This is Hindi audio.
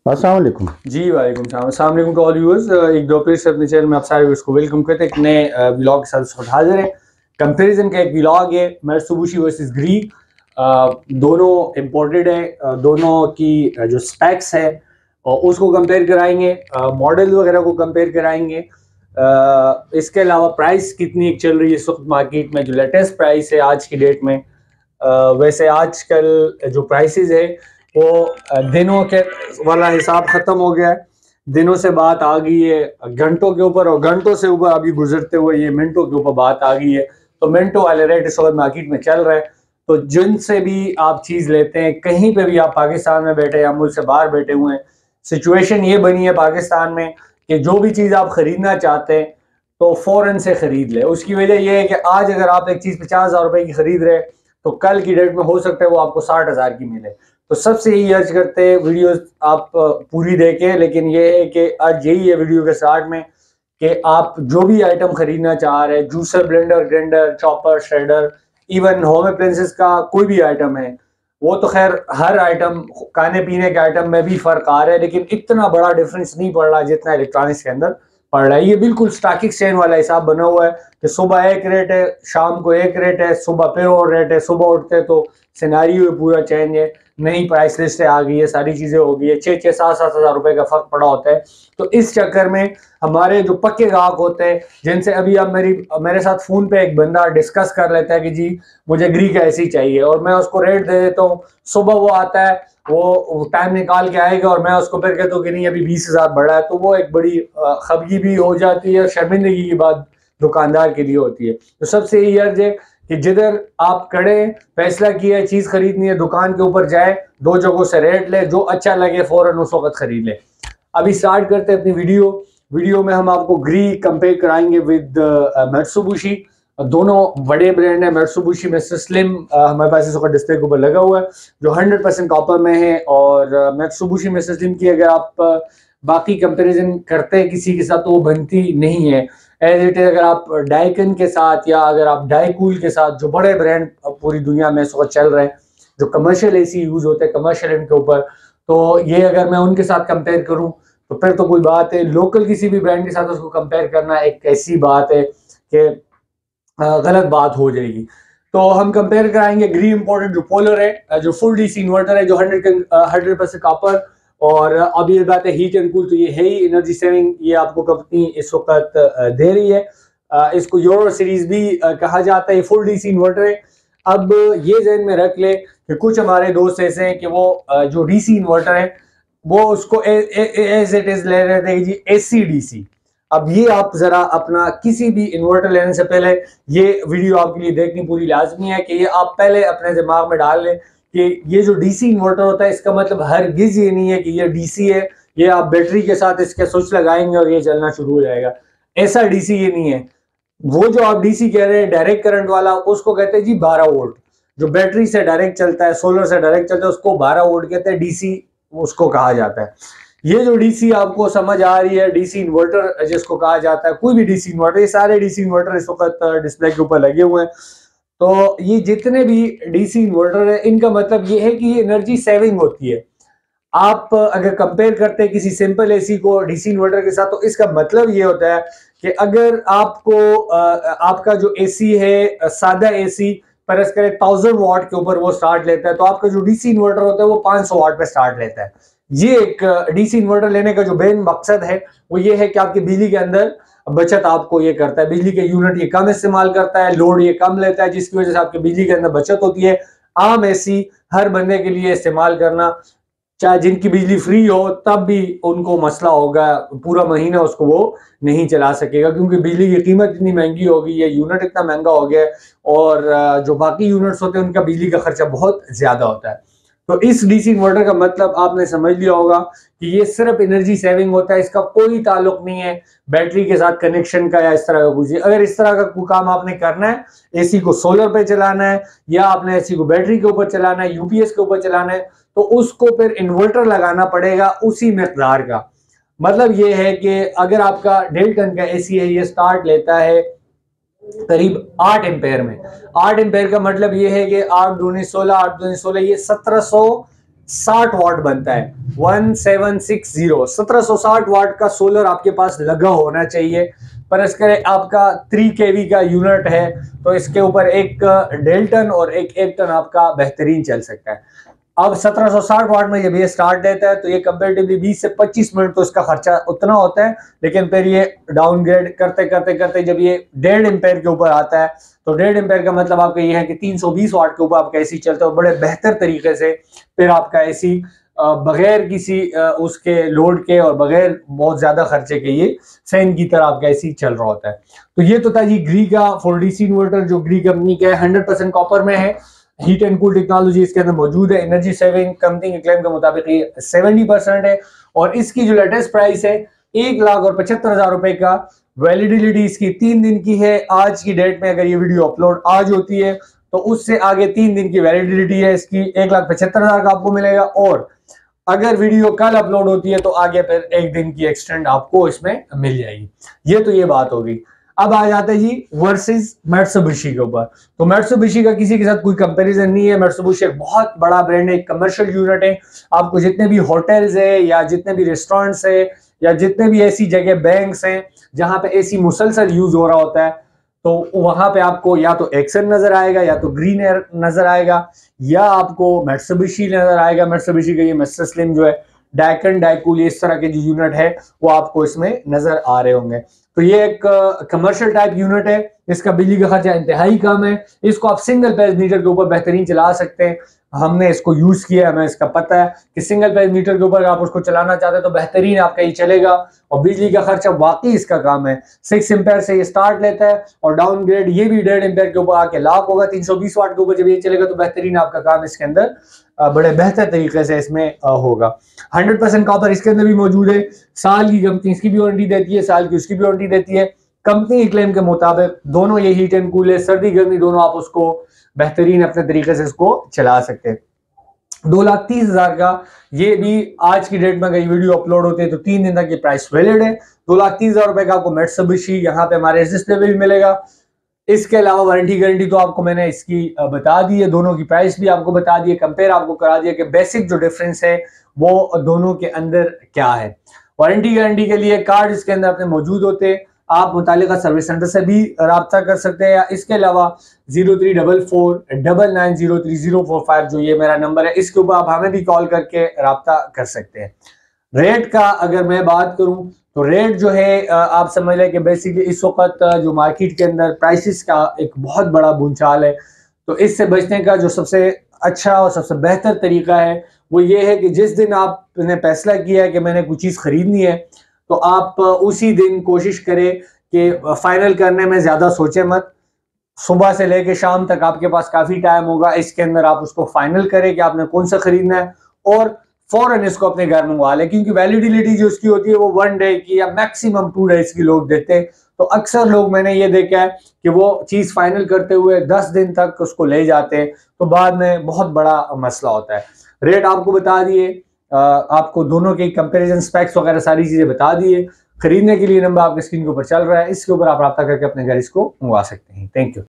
अस्सलाम वालेकुम। जी वालेकुम सलाम। अस्सलाम वालेकुम टू ऑल व्यूअर्स। एक बार फिर से अपने चैनल में आप सारे व्यूअर्स को वेलकम करते हैं। एक नए व्लॉग के साथ इस वक्त हाजिर है। कंपैरिजन का एक व्लॉग है, मित्सुबिशी वर्सेस ग्री। दोनों इम्पोर्टेड है, दोनों की जो स्पेक्स है और उसको कंपेयर कराएंगे, मॉडल वगैरह को कंपेयर कराएंगे। इसके अलावा प्राइस कितनी चल रही है इस वक्त मार्केट में, जो लेटेस्ट प्राइस है आज की डेट में। वैसे आजकल जो प्राइसेस है वो दिनों के वाला हिसाब खत्म हो गया है। दिनों से बात आ गई है घंटों के ऊपर, और घंटों से ऊपर अभी गुजरते हुए ये मिनटों के ऊपर बात आ गई है। तो मिनटों वाले रेट इस वक्त मार्केट में चल रहा है। तो जिनसे भी आप चीज लेते हैं, कहीं पे भी आप पाकिस्तान में बैठे या मुल्क से बाहर बैठे हुए हैं, सिचुएशन ये बनी है पाकिस्तान में कि जो भी चीज आप खरीदना चाहते हैं तो फौरन से खरीद ले। उसकी वजह यह है कि आज अगर आप एक चीज 50,000 रुपए की खरीद रहे हैं तो कल की डेट में हो सकता है वो आपको 60,000 की मिले। तो सबसे यही अर्ज करते हैं वीडियो आप पूरी देखें, लेकिन ये है कि आज यही है वीडियो के स्टार्ट में कि आप जो भी आइटम खरीदना चाह रहे हैं, juicer, blender, grinder, chopper, shredder, even home appliances का कोई भी आइटम है, वो तो खैर हर आइटम, खाने पीने के आइटम में भी फर्क आ रहा है, लेकिन इतना बड़ा डिफरेंस नहीं पड़ रहा जितना इलेक्ट्रॉनिक्स के अंदर पड़ रहा है। ये बिल्कुल स्टॉक एक्सचेंज वाला हिसाब बना हुआ है कि सुबह एक रेट है, शाम को एक रेट है, सुबह पे और रेट है। सुबह उठते तो सिनारियो पूरा चेंज है, नई प्राइस लिस्ट आ गई है, सारी चीजें हो गई है, 6-7 हजार रुपए का फर्क पड़ा होता है। तो इस चक्कर में हमारे जो पक्के ग्राहक होते हैं, जिनसे अभी अब मेरे साथ फोन पे एक बंदा डिस्कस कर लेता है कि जी मुझे ग्री का ऐसी चाहिए, और मैं उसको रेट दे देता हूँ। सुबह वो आता है, वो टाइम निकाल के आएगा और मैं उसको फिर कहता हूँ कि नहीं अभी 20,000 बढ़ा है, तो वो एक बड़ी खबगी भी हो जाती है और शर्मिंदगी की बात दुकानदार के लिए होती है। तो सबसे यही अर्ज है कि जिधर आप कड़े फैसला किया है चीज खरीदनी है, दुकान के ऊपर जाए, दो जगहों से रेट ले, जो अच्छा लगे फौरन उस वक्त खरीद ले। अभी स्टार्ट करते हैं अपनी वीडियो में हम आपको ग्री कंपेयर कराएंगे विद मित्सुबिशी। दोनों बड़े ब्रांड है। मित्सुबिशी में स्लिम हमारे पास इस वक्त डिस्प्ले के ऊपर लगा हुआ है, जो 100% कॉपर में है। और मित्सुबिशी में स्लिम की अगर आप बाकी कंपैरिजन करते हैं किसी के साथ तो वो बनती नहीं है एज इट इज। अगर आप डाइकन के साथ या अगर आप डाइकूल के साथ, जो बड़े ब्रांड पूरी दुनिया में इस वक्त चल रहे हैं, जो कमर्शियल एसी यूज होते हैं कमर्शियल एंड के ऊपर, तो ये अगर मैं उनके साथ कंपेयर करूं तो फिर तो कोई बात है। लोकल किसी भी ब्रांड के साथ उसको कंपेयर करना एक ऐसी बात है कि गलत बात हो जाएगी। तो हम कंपेयर कराएंगे ग्री इंपोर्टेड जो पोलर है, जो फुल डीसी इन्वर्टर है, जो 100% कॉपर। और अब ये बात है हीट एंड कूल, तो ये है ही एनर्जी सेविंग, ये आपको कंपनी इस वक्त दे रही है। इसको यूरो सीरीज भी कहा जाता है। फुल डीसी इन्वर्टर है। अब ये जहन में रख ले कि कुछ हमारे दोस्त ऐसे हैं कि वो जो डीसी इन्वर्टर है वो उसको एज इट इज ले रहे थे जी एसी डीसी। अब ये आप जरा अपना किसी भी इन्वर्टर लेने से पहले ये वीडियो आपके लिए देखनी पूरी लाजमी है कि ये आप पहले अपने दिमाग में डाल लें कि ये जो डीसी इन्वर्टर होता है इसका मतलब हरगिज ये नहीं है कि ये डीसी है, ये आप बैटरी के साथ इसके स्विच लगाएंगे और ये चलना शुरू हो जाएगा। ऐसा डीसी ये नहीं है। वो जो आप डीसी कह रहे हैं डायरेक्ट करंट वाला, उसको कहते हैं जी 12 वोल्ट। जो बैटरी से डायरेक्ट चलता है, सोलर से डायरेक्ट चलता है, उसको 12 वोल्ट कहते हैं, डीसी उसको कहा जाता है। ये जो डीसी आपको समझ आ रही है, डीसी इन्वर्टर जिसको कहा जाता है, कोई भी डीसी इन्वर्टर, ये सारे डीसी इन्वर्टर इस वक्त डिस्प्ले के ऊपर लगे हुए हैं। तो ये जितने भी डीसी इन्वर्टर है इनका मतलब ये है कि ये एनर्जी सेविंग होती है। आप अगर कंपेयर करते हैं किसी सिंपल एसी को डीसी इन्वर्टर के साथ, तो इसका मतलब ये होता है कि अगर आपको आपका जो एसी है सादा एसी परस करे 1000 वाट के ऊपर वो स्टार्ट लेता है, तो आपका जो डीसी इन्वर्टर होता है वो 500 वाट पे स्टार्ट लेता है। ये एक डीसी इन्वर्टर लेने का जो मेन मकसद है वो ये है कि आपकी बिजली के अंदर बचत आपको ये करता है। बिजली के यूनिट ये कम इस्तेमाल करता है, लोड ये कम लेता है, जिसकी वजह से आपकी बिजली के अंदर बचत होती है। आम एसी हर बंदे के लिए इस्तेमाल करना, चाहे जिनकी बिजली फ्री हो तब भी उनको मसला होगा, पूरा महीना उसको वो नहीं चला सकेगा, क्योंकि बिजली की कीमत इतनी महंगी हो गई है, यूनिट इतना महंगा हो गया है, और जो बाकी यूनिट्स होते हैं उनका बिजली का खर्चा बहुत ज्यादा होता है। तो इस डीसी इन्वर्टर का मतलब आपने समझ लिया होगा कि ये सिर्फ एनर्जी सेविंग होता है, इसका कोई ताल्लुक नहीं है बैटरी के साथ कनेक्शन का या इस तरह का कुछ। अगर इस तरह का काम आपने करना है, एसी को सोलर पे चलाना है या आपने एसी को बैटरी के ऊपर चलाना है, यूपीएस के ऊपर चलाना है, तो उसको फिर इन्वर्टर लगाना पड़ेगा उसी मकदार का। मतलब ये है कि अगर आपका 1.5 टन का एसी है, ये स्टार्ट लेता है करीब 8 एम्पेयर में। 8 एम्पेयर का मतलब ये है कि 8 दूनी 16, 8 दूनी 16, ये 1700 1760 वाट बनता है। 1760 वाट का सोलर आपके पास लगा होना चाहिए। पर इसके आपका 3 kV का यूनिट है, तो इसके ऊपर एक 1.5 टन और एक टन आपका बेहतरीन चल सकता है। अब 1760 वाट में जब ये स्टार्ट देता है तो ये कंपेरेटिवली 20 से 25 मिनट तो इसका खर्चा उतना होता है, लेकिन फिर ये डाउनग्रेड करते करते करते जब ये 1.5 एम्पेयर के ऊपर आता है तो 1.5 एम्पेयर का मतलब आपका ये है कि 320 वाट के ऊपर आपका एसी चलता है, और बड़े बेहतर तरीके से फिर आपका एसी बगैर किसी उसके लोड के और बगैर बहुत ज्यादा खर्चे के ये फैन की तरह आपका एसी चल रहा होता है। तो ये तो था जी ग्री का 4DC इन्वर्टर, जो ग्री कंपनी का है, 100% कॉपर में है। हीट एंड कूल टेक्नोलॉजी इसके अंदर मौजूद है। एनर्जी सेविंग कंपनी के क्लेम के मुताबिक ये 70% है, और इसकी जो लेटेस्ट प्राइस है 1,75,000 रुपए का। वैलिडिटी इसकी 3 दिन की है। आज की डेट में अगर ये वीडियो अपलोड आज होती है तो उससे आगे 3 दिन की वैलिडिटी है इसकी। 1,75,000 का आपको मिलेगा, और अगर वीडियो कल अपलोड होती है तो आगे फिर 1 दिन की एक्सटेंड आपको इसमें मिल जाएगी। ये तो ये बात होगी। अब आ जाते हैं जी वर्सेस मित्सुबिशी के ऊपर। तो मित्सुबिशी का किसी के साथ कोई कंपैरिजन नहीं है। मित्सुबिशी एक बहुत बड़ा ब्रांड है, एक कमर्शियल यूनिट है। आपको जितने भी होटल्स है या जितने भी रेस्टोरेंट्स है या जितने भी ऐसी जगह बैंक्स हैं जहां पे एसी मुसलसल यूज हो रहा होता है, तो वहां पे आपको या तो एक्सन नजर आएगा, या तो ग्रीन एयर नजर आएगा, या आपको मित्सुबिशी नजर आएगा। मित्सुबिशी का ये मिस्टर स्लिम जो है, डाइकन, डाइकूल, इस तरह के जो यूनिट है वो आपको इसमें नजर आ रहे होंगे। तो ये एक कमर्शियल टाइप यूनिट है, इसका बिजली का खर्चा इंतहाई कम है। इसको आप सिंगल पेज मीटर के ऊपर बेहतरीन चला सकते हैं। हमने इसको यूज किया है, हमें इसका पता है कि सिंगल पेज मीटर के ऊपर आप उसको चलाना चाहते हैं तो बेहतरीन आपका ये चलेगा, और बिजली का खर्चा वाकई इसका काम है। 6 एम्पेयर से ये स्टार्ट लेता है, और डाउनग्रेड ये भी 1.5 एम्पेयर के ऊपर आके लॉक होगा। 320 वाट के ऊपर जब ये चलेगा तो बेहतरीन आपका काम इसके अंदर बड़े बेहतर तरीके से इसमें होगा। 100% कॉपर इसके अंदर भी मौजूद है। साल की कंपनी इसकी भी वारंटी देती है, साल की उसकी भी वारंटी देती है। कंपनी के क्लेम के मुताबिक दोनों ये हीट एंड कूल है, सर्दी गर्मी दोनों आप उसको बेहतरीन अपने तरीके से इसको चला सकते हैं। 2,30,000 का ये भी आज की डेट में अगर वीडियो अपलोड होती है तो 3 दिन तक ये प्राइस वैलिड है। 2,30,000 रुपए का आपको मित्सुबिशी यहाँ पे हमारे डिस्प्ले पे भी मिलेगा। इसके अलावा वारंटी गारंटी तो आपको मैंने इसकी बता दी है, दोनों की प्राइस भी आपको बता दी है, कंपेयर आपको करा दिया कि बेसिक जो डिफरेंस है वो दोनों के अंदर क्या है। वारंटी गारंटी के लिए कार्ड इसके अंदर अपने मौजूद होते हैं, आप मुतालिका सर्विस सेंटर से भी राब्ता कर सकते हैं, या इसके अलावा 034499030045 जो ये मेरा नंबर है, इसके ऊपर आप हमें भी कॉल करके राब्ता कर सकते हैं। रेट का अगर मैं बात करूं तो रेट जो है आप समझ लें कि बेसिकली इस वक्त जो मार्केट के अंदर प्राइसेस का एक बहुत बड़ा भूचाल है। तो इससे बचने का जो सबसे अच्छा और सबसे बेहतर तरीका है वो ये है कि जिस दिन आपने फैसला किया है कि मैंने कुछ चीज़ खरीदनी है तो आप उसी दिन कोशिश करें कि फाइनल करने में ज़्यादा सोचे मत। सुबह से लेकर शाम तक आपके पास काफ़ी टाइम होगा, इसके अंदर आप उसको फाइनल करें कि आपने कौन सा खरीदना है, और फौरन इसको अपने घर मंगवा लें, क्योंकि वैलिडिटी जो उसकी होती है वो 1 डे की या मैक्सिमम 2 डेज की लोग देते हैं। तो अक्सर लोग मैंने ये देखा है कि वो चीज़ फाइनल करते हुए 10 दिन तक उसको ले जाते हैं, तो बाद में बहुत बड़ा मसला होता है। रेट आपको बता दिए, आपको दोनों के कंपेरिजन स्पेक्स वगैरह सारी चीज़ें बता दिए। खरीदने के लिए नंबर आपके स्क्रीन के ऊपर चल रहा है, इसके ऊपर आप रब्ता करके अपने घर इसको मंगवा सकते हैं। Thank you.